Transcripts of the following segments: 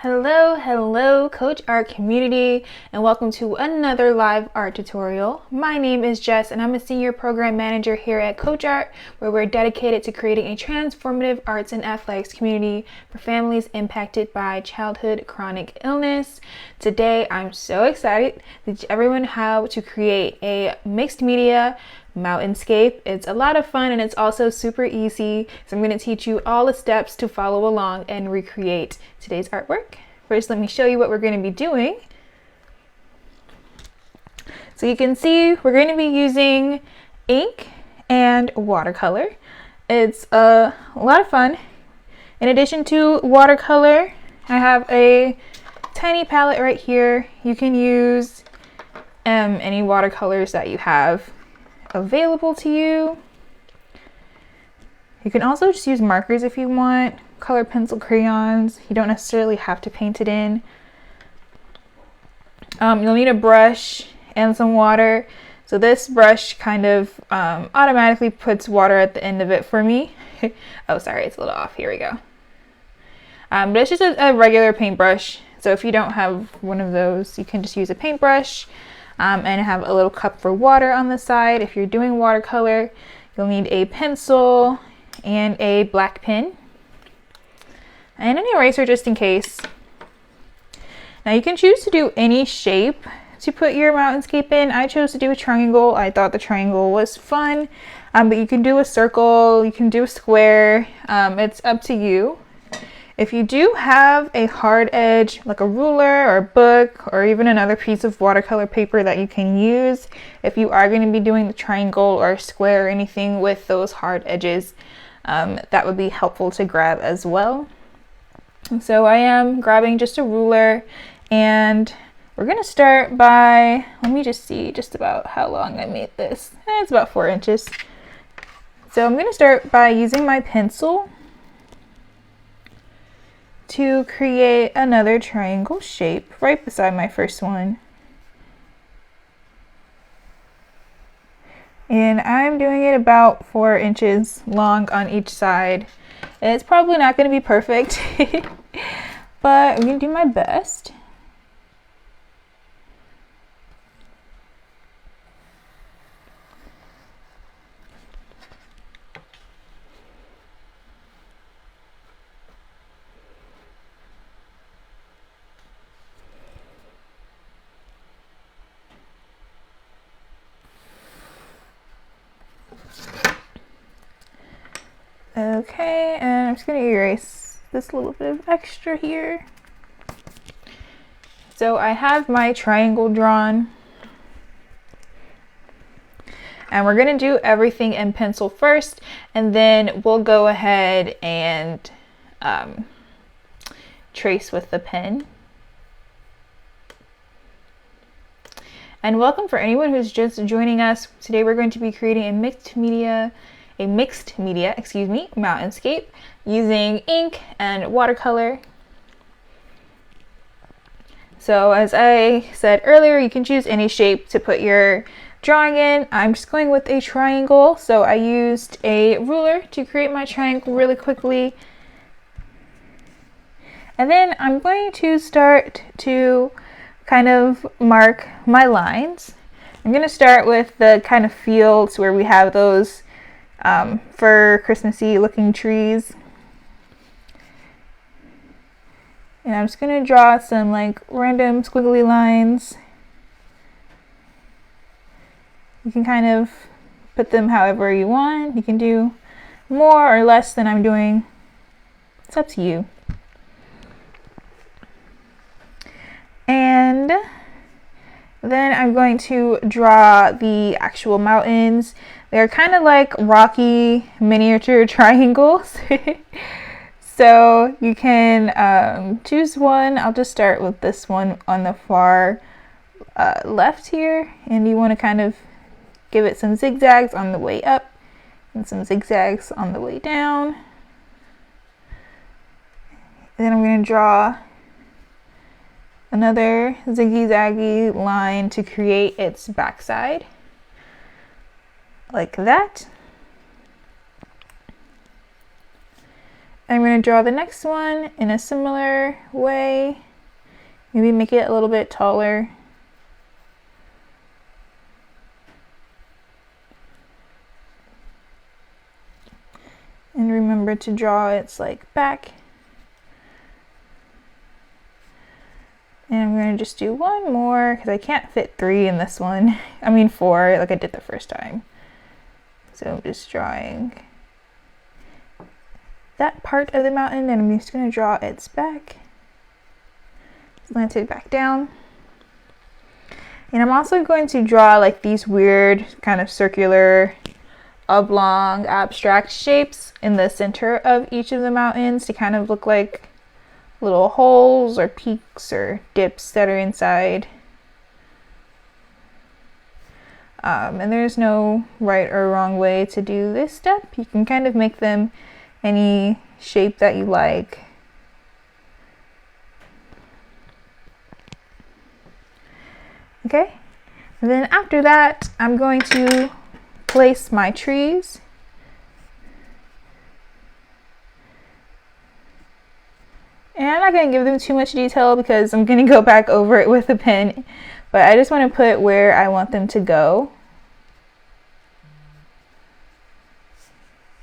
Hello, Coach Art community, and welcome to another live art tutorial. My name is Jess, and I'm a senior program manager here at Coach Art, where we're dedicated to creating a transformative arts and athletics community for families impacted by childhood chronic illness. Today, I'm so excited to teach everyone how to create a mixed media Mountainscape. It's a lot of fun and it's also super easy. So I'm going to teach you all the steps to follow along and recreate today's artwork. First, let me show you what we're going to be doing. So you can see we're going to be using ink and watercolor. It's a lot of fun. In addition to watercolor, I have a tiny palette right here. You can use any watercolors that you have available to you. You can also just use markers if you want, color pencil, crayons. You don't necessarily have to paint it in. You'll need a brush and some water. So this brush kind of automatically puts water at the end of it for me. Oh, sorry, it's a little off. Here we go. But it's just a regular paintbrush. So if you don't have one of those, you can just use a paintbrush. And have a little cup for water on the side. If you're doing watercolor, you'll need a pencil and a black pen and an eraser just in case. Now you can choose to do any shape to put your Mountainscape in. I chose to do a triangle. I thought the triangle was fun, but you can do a circle, you can do a square. It's up to you. If you do have a hard edge, like a ruler or a book or even another piece of watercolor paper that you can use, if you are going to be doing the triangle or square or anything with those hard edges, that would be helpful to grab as well. And so I am grabbing just a ruler, and we're going to start by, let me just see just about how long I made this. It's about 4 inches. So I'm going to start by using my pencil to create another triangle shape right beside my first one. And I'm doing it about 4 inches long on each side. And it's probably not going to be perfect, but I'm going to do my best. Okay, and I'm just going to erase this little bit of extra here. So I have my triangle drawn. And we're going to do everything in pencil first, and then we'll go ahead and trace with the pen. And welcome for anyone who's just joining us. Today we're going to be creating a mixed media, Mountainscape using ink and watercolor. So as I said earlier, you can choose any shape to put your drawing in. I'm just going with a triangle, so I used a ruler to create my triangle really quickly. And then I'm going to start to kind of mark my lines. I'm going to start with the kind of fields where we have those for Christmassy looking trees. And I'm just going to draw some like random squiggly lines. You can kind of put them however you want. You can do more or less than I'm doing. It's up to you. And then I'm going to draw the actual mountains. They're kind of like rocky miniature triangles. So you can choose one. I'll just start with this one on the far left here. And you want to kind of give it some zigzags on the way up and some zigzags on the way down. And then I'm going to draw another ziggy-zaggy line to create its backside, like that. I'm going to draw the next one in a similar way. Maybe make it a little bit taller. And remember to draw its like back. And I'm going to just do one more because I can't fit 3 in this one. I mean 4 like I did the first time. So I'm just drawing that part of the mountain, and I'm just going to draw its back. Slant it back down. And I'm also going to draw like these weird kind of circular, oblong, abstract shapes in the center of each of the mountains to kind of look like little holes or peaks or dips that are inside. And there's no right or wrong way to do this step. You can kind of make them any shape that you like. Okay, and then after that, I'm going to place my trees. And I'm not going to give them too much detail because I'm going to go back over it with a pen, but I just want to put where I want them to go.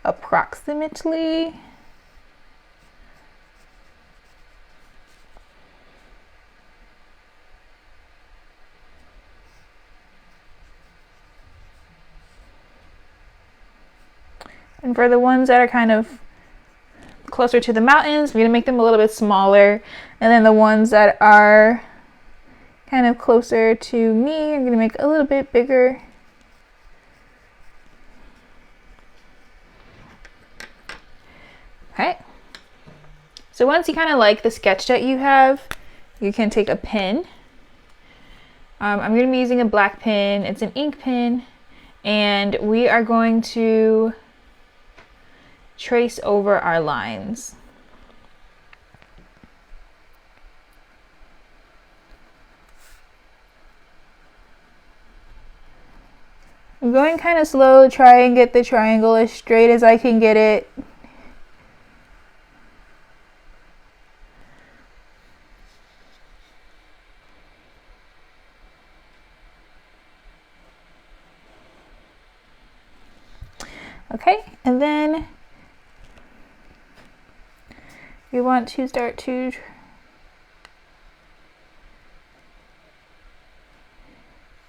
Approximately. And for the ones that are kind of closer to the mountains, we're going to make them a little bit smaller. And then the ones that are kind of closer to me, I'm going to make a little bit bigger. Okay. So once you kind of like the sketch that you have, you can take a pen. I'm going to be using a black pen. It's an ink pen. And we are going to trace over our lines. I'm going kind of slow to try and get the triangle as straight as I can get it. Okay, and then you want to start to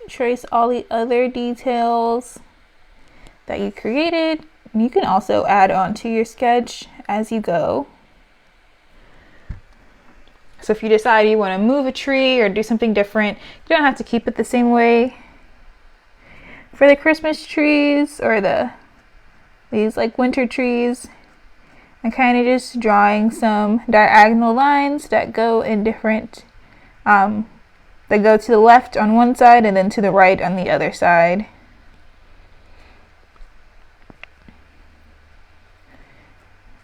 trace all the other details that you created. You can also add on to your sketch as you go. So if you decide you want to move a tree or do something different, you don't have to keep it the same way. For the Christmas trees or these like winter trees, I'm kind of just drawing some diagonal lines that go in different, that go to the left on one side and then to the right on the other side.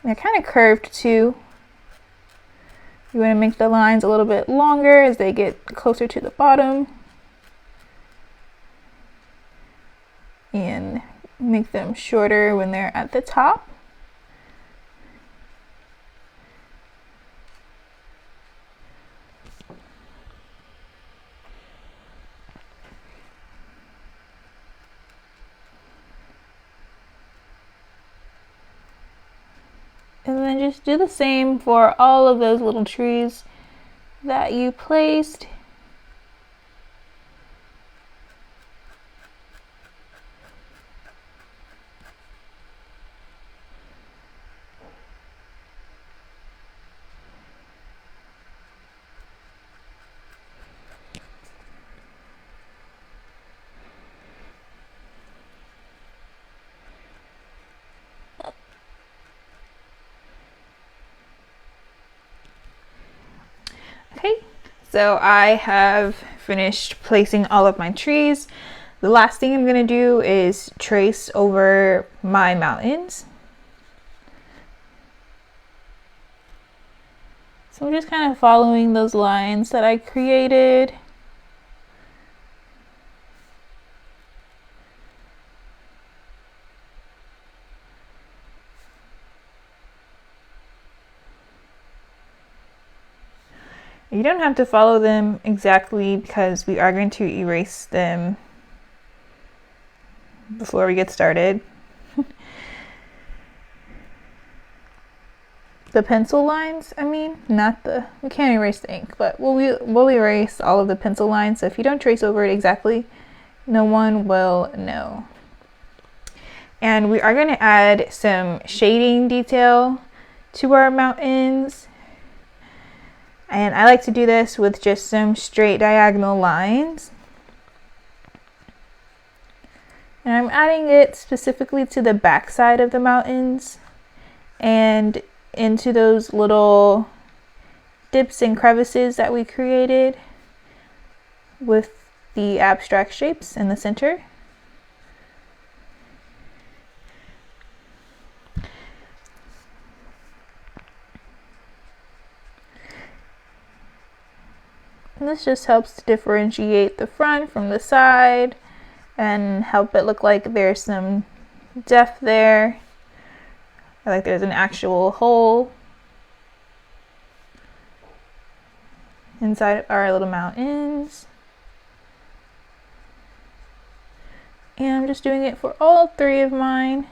They're kind of curved too. You want to make the lines a little bit longer as they get closer to the bottom. And make them shorter when they're at the top. And then just do the same for all of those little trees that you placed. Okay, so I have finished placing all of my trees. The last thing I'm going to do is trace over my mountains. So I'm just kind of following those lines that I created. You don't have to follow them exactly because we are going to erase them before we get started. The pencil lines, I mean, not the, we can't erase the ink, but we'll erase all of the pencil lines. So if you don't trace over it exactly, no one will know. And we are going to add some shading detail to our mountains. And I like to do this with just some straight diagonal lines. And I'm adding it specifically to the back side of the mountains and into those little dips and crevices that we created with the abstract shapes in the center. And this just helps to differentiate the front from the side and help it look like there's some depth there, like there's an actual hole inside of our little mountains. And I'm just doing it for all 3 of mine.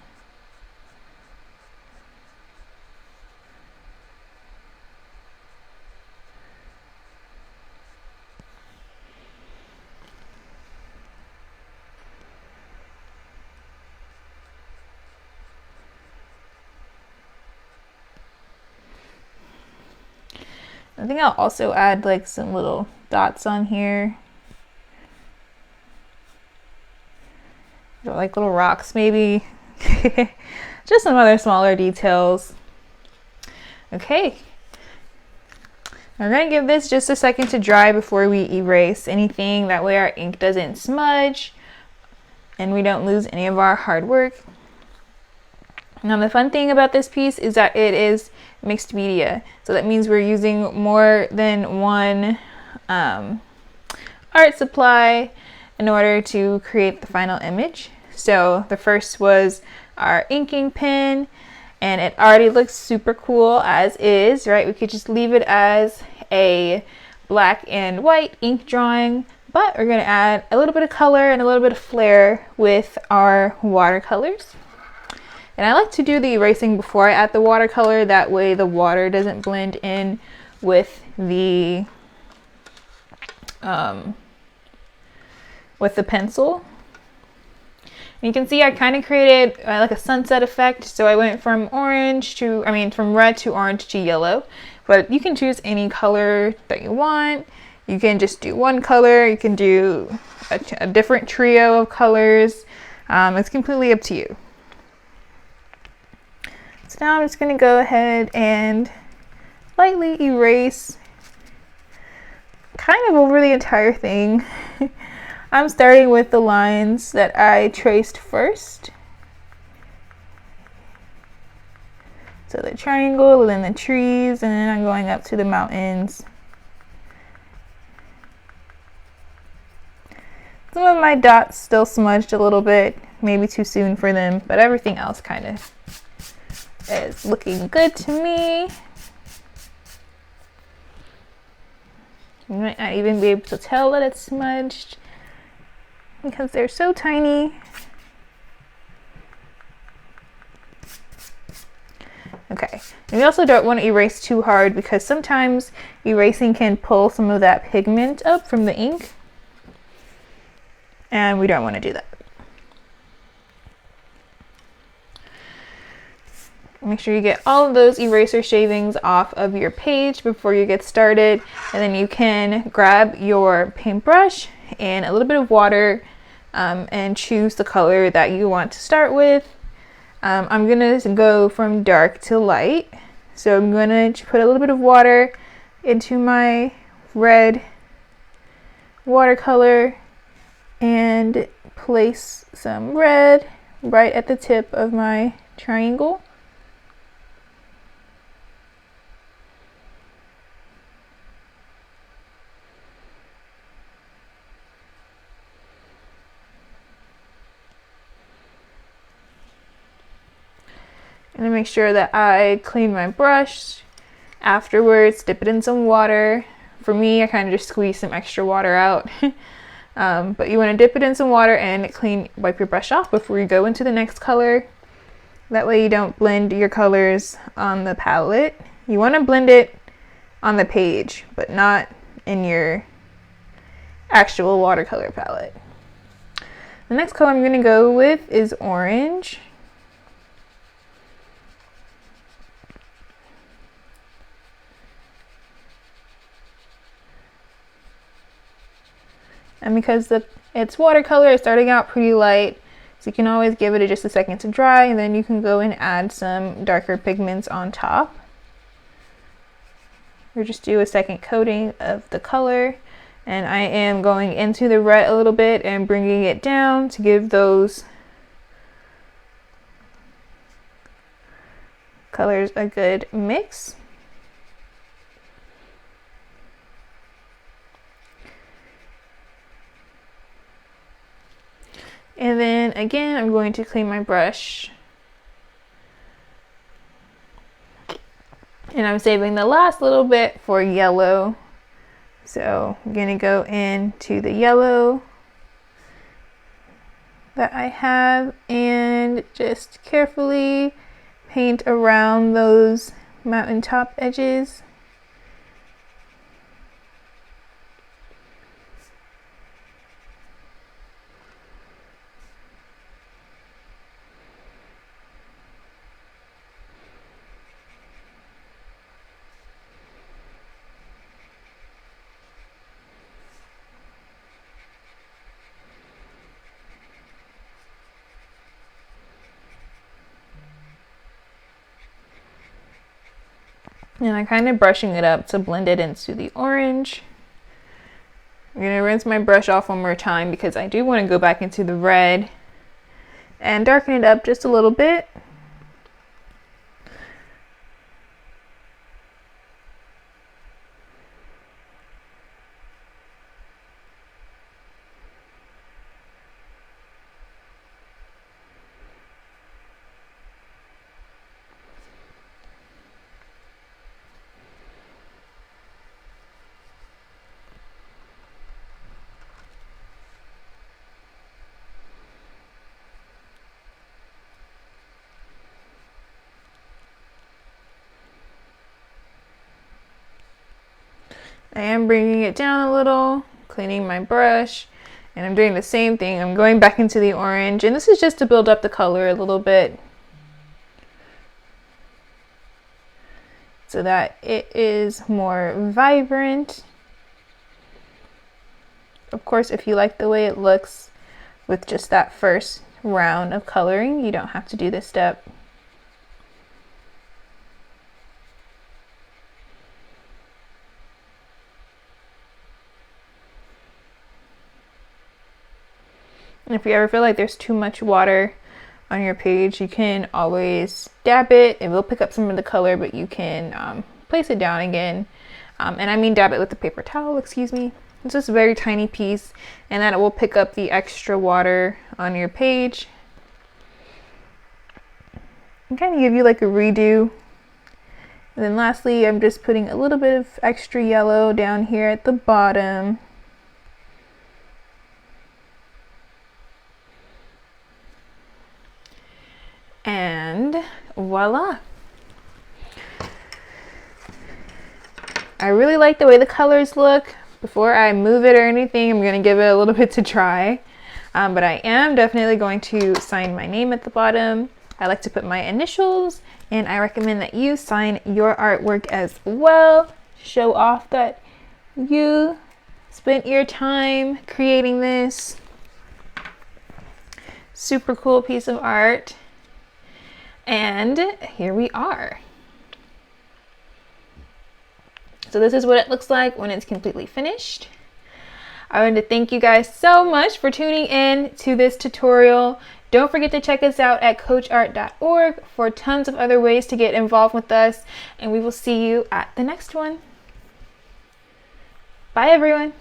I think I'll also add like some little dots on here. Like little rocks maybe. Just some other smaller details. Okay. We're going to give this just a second to dry before we erase anything. That way our ink doesn't smudge and we don't lose any of our hard work. Now the fun thing about this piece is that it is mixed media. So that means we're using more than one art supply in order to create the final image. So the first was our inking pen, and it already looks super cool as is, right? We could just leave it as a black and white ink drawing, but we're going to add a little bit of color and a little bit of flair with our watercolors. And I like to do the erasing before I add the watercolor, that way the water doesn't blend in with the pencil. And you can see I kind of created like a sunset effect, so I went from from red to orange to yellow. But you can choose any color that you want. You can just do one color, you can do a different trio of colors. It's completely up to you. So now I'm just going to go ahead and lightly erase kind of over the entire thing. I'm starting with the lines that I traced first. So the triangle, and then the trees, and then I'm going up to the mountains. Some of my dots still smudged a little bit, maybe too soon for them, but everything else kind of is looking good to me. You might not even be able to tell that it's smudged because they're so tiny. Okay, and we also don't want to erase too hard because sometimes erasing can pull some of that pigment up from the ink, and we don't want to do that. Make sure you get all of those eraser shavings off of your page before you get started, and then you can grab your paintbrush and a little bit of water and choose the color that you want to start with. I'm gonna go from dark to light, so I'm gonna put a little bit of water into my red watercolor and place some red right at the tip of my triangle. And make sure that I clean my brush afterwards, dip it in some water For me, I kind of just squeeze some extra water out. But you want to dip it in some water and wipe your brush off before you go into the next color. That way you don't blend your colors on the palette. You want to blend it on the page, but not in your actual watercolor palette. The next color I'm going to go with is orange. And because it's watercolor, it's starting out pretty light, so you can always give it just a second to dry, and then you can go and add some darker pigments on top. Or just do a second coating of the color. And I am going into the red a little bit and bringing it down to give those colors a good mix. And then again, I'm going to clean my brush. And I'm saving the last little bit for yellow. So I'm going to go into the yellow that I have and just carefully paint around those mountaintop edges. And I'm kind of brushing it up to blend it into the orange. I'm going to rinse my brush off one more time because I do want to go back into the red and darken it up just a little bit. I am bringing it down a little, cleaning my brush, and I'm doing the same thing. I'm going back into the orange, and this is just to build up the color a little bit so that it is more vibrant. Of course, if you like the way it looks with just that first round of coloring, you don't have to do this step. And if you ever feel like there's too much water on your page, you can always dab it. It will pick up some of the color, but you can place it down again. And I mean dab it with the paper towel, excuse me. It's just a very tiny piece, and then it will pick up the extra water on your page and kind of give you like a redo. And then lastly, I'm just putting a little bit of extra yellow down here at the bottom. And voila! I really like the way the colors look. Before I move it or anything, I'm going to give it a little bit to dry. But I am definitely going to sign my name at the bottom. I like to put my initials, and I recommend that you sign your artwork as well. Show off that you spent your time creating this super cool piece of art. And here we are. So this is what it looks like when it's completely finished. I want to thank you guys so much for tuning in to this tutorial. Don't forget to check us out at coachart.org for tons of other ways to get involved with us, and we will see you at the next one. Bye everyone.